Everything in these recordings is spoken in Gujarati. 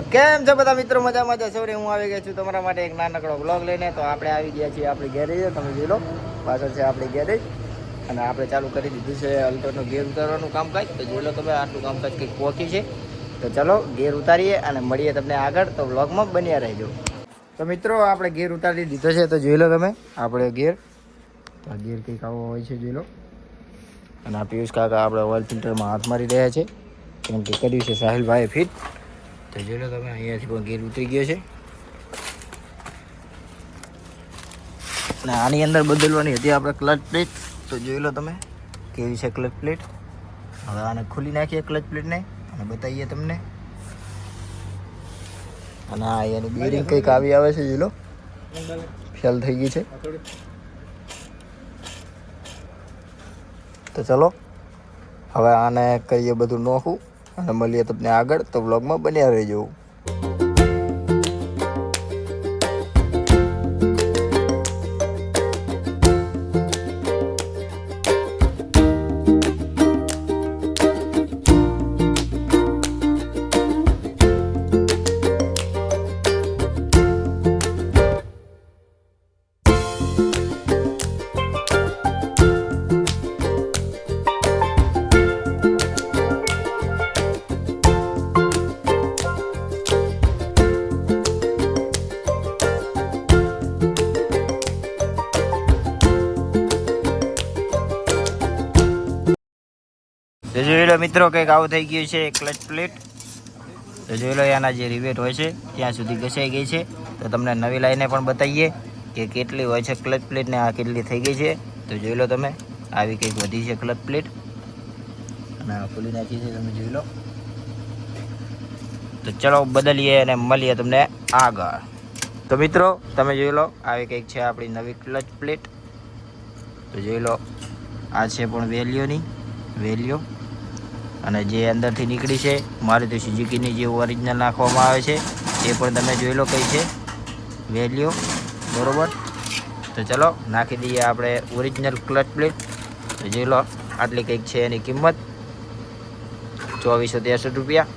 કેમ છો બધા મિત્રો? મજામાં જશો રે? હું આવી ગયો છું તમારા માટે એક નાનકડો બ્લોગ લઈને. તો આપણે આવી ગયા છીએ આપણી ગેરેજ. તમે જોઈ લો, પાછળ છે આપણી ગેરેજ અને આપણે ચાલુ કરી દીધું છે અલ્ટોનો ગેર ઉતારવાનું કામકાજ. તો જોઈ લો તમે, આટલું કામકાજ કંઈક પોકી છે. તો ચલો ગેર ઉતારીએ અને મળીએ તમને આગળ. તો બ્લોગમાં બન્યા રહેજો. તો મિત્રો આપણે ગેર ઉતારી દીધો છે. તો જોઈ લો તમે આપણે ગેર. તો ગેર કંઈક આવો હોય છે, જોઈ લો. અને આ પિયુષ કાકા આપણે ઓઇલ ફિલ્ટરમાં હાથ મારી રહ્યા છે, કેમ કે કર્યું છે સાહિલભાઈએ ફિટ. તો જોઈ લો તમે, અહીંયાથી પણ ગેર ઉતરી ગયો છે અને આની અંદર બદલવાની હતી આપણે ક્લચ પ્લેટ. તો જોઈ લો તમે કેવી છે ક્લચ પ્લેટ. હવે આને ખોલી નાખીએ ક્લચ પ્લેટને અને બતાવીએ તમને. અને આ એની બેરિંગ કંઈક આવી આવે છે, જોઈ લો ફેલ થઈ ગઈ છે. તો ચલો હવે આને કરીએ બધું નોખું અને મળીએ તમને આગળ. તો વ્લોગમાં બન્યા રહેજો. તો જોઈ લો મિત્રો, કંઈક આવું થઈ ગયું છે ક્લચ પ્લેટ. તો જોઈ લો એના જે રિવેટ હોય છે ત્યાં સુધી ઘસાઈ ગઈ છે. તો તમને નવી લાઈને પણ બતાવીએ કે કેટલી હોય છે ક્લચ પ્લેટ ને આ કેટલી થઈ ગઈ છે. તો જોઈ લો તમે, આવી કંઈક વધી છે ક્લચ પ્લેટ અને આ ખોલી નાખી છે, તમે જોઈ લો. તો ચલો બદલીએ અને મળીએ તમને આગળ. તો મિત્રો તમે જોઈ લો, આવી કંઈક છે આપણી નવી ક્લચ પ્લેટ. તો જોઈ લો, આ છે પણ વેલ્યુ અને જે અંદરથી નીકળી છે મારુતિ સુઝુકીની જે ઓરિજિનલ નાખવામાં આવે છે એ પણ તમે જોઈ લો કઈ છે વેલ્યુ, બરોબર. તો ચલો નાખી દઈએ આપણે ઓરિજિનલ ક્લચ પ્લેટ. તો જોઈ લો આટલી કંઈક છે એની કિંમત, 2463 રૂપિયા.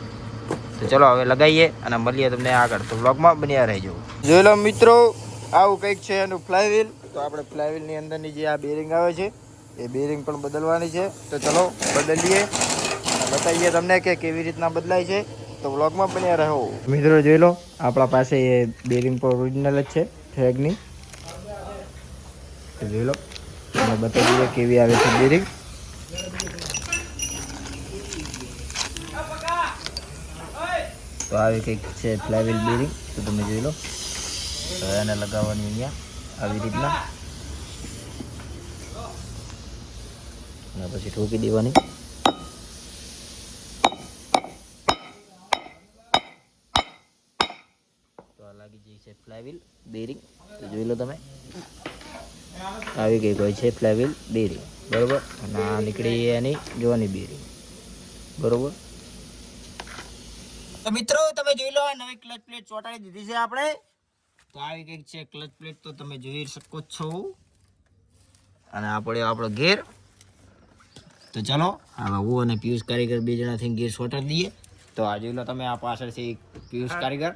તો ચલો હવે લગાવીએ અને મળીએ તમને આગળ. તો બ્લોગમાં બન્યા રહેજો. જોઈ લો મિત્રો, આવું કંઈક છે એનું ફ્લાયવ્હીલ. તો આપણે ફ્લાયવ્હીલની અંદરની જે આ બેરિંગ આવે છે એ બેરિંગ પણ બદલવાની છે. તો ચલો બદલીએ, બતાવીએ તમને કે કેવી રીતના બદલાય છે. તો વ્લોગમાં બન્યા રહો. મિત્રો જોઈ લો, આપણા પાસે એ બેરિંગ પણ ઓરિજિનલ જ છે ફ્રેગની. તો જોઈ લો, તમને બતાવી દઈએ કેવી આવે છે બેરિંગ. તો આવી કંઈક છે ફ્લાયવ્હીલ બેરિંગ. તો તમે જોઈ લો, હવે એને લગાવવાની અહીંયા આવી રીતના અને પછી ઠોકી દેવાની. લાગી જાય છે ફ્લાયવ્હીલ બેરિંગ. તો જોઈ લો તમે, આવી ગઈ હોય છે ફ્લાયવ્હીલ બેરિંગ, બરોબર. અને આ નીકળી એની જોવાની બેરિંગ, બરોબર. તો મિત્રો તમે જોઈ લો, નવી ક્લચ પ્લેટ ચોંટાડી દીધી છે આપણે. તો આવી કંઈક છે ક્લચ પ્લેટ. તો તમે જોઈ શકો છો અને આ પડ્યો આપણો ગેર. તો ચલો હવે હું અને પિયુષ કારીગર બે જણા થઈને ગેર ચોંટાડી દઈએ. તો આ જોઈ લો તમે, આ પાછળથી પિયુષ કારીગર.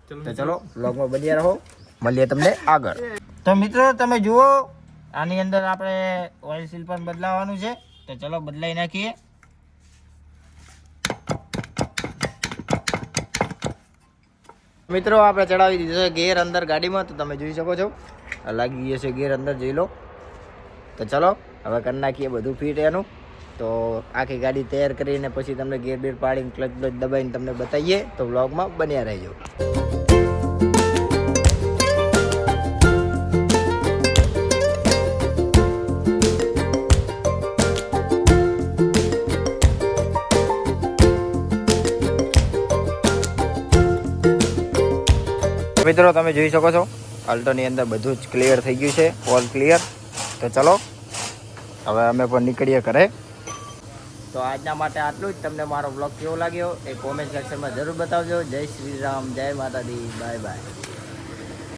તો ચલો બ્લોગમાં બન્યા રહો, મળીએ તમને આગળ. તો મિત્રો તમે જુઓ, આની અંદર આપણે ઓઇલ સીલ પણ બદલાવાનું છે. તો ચલો બદલાઈ નાખીએ. મિત્રો આપણે ચડાવી દીધો છે ગેર અંદર ગાડીમાં. તો તમે જોઈ શકો છો લાગી ગયો છે ગેર અંદર, જોઈ લો. તો ચલો હવે કરી નાખીએ બધું ફિટ એનું. તો આખી ગાડી તૈયાર કરીને પછી તમને ગેર બેર પાડીને ક્લચ બ્લચ દબાવીને તમને બતાવીએ. તો વ્લોગમાં બન્યા રહેજો. મિત્રો તમે જોઈ શકો છો અલ્ટોની અંદર બધું જ ક્લિયર થઈ ગયું છે, ઓલ ક્લિયર. તો ચલો હવે અમે પણ નીકળીએ ઘરે. તો આજના માટે આટલું જ. તમને મારો બ્લોગ કેવો લાગ્યો એ કોમેન્ટ સેક્શનમાં જરૂર બતાવજો. જય શ્રી રામ, જય માતાજી, બાય બાય.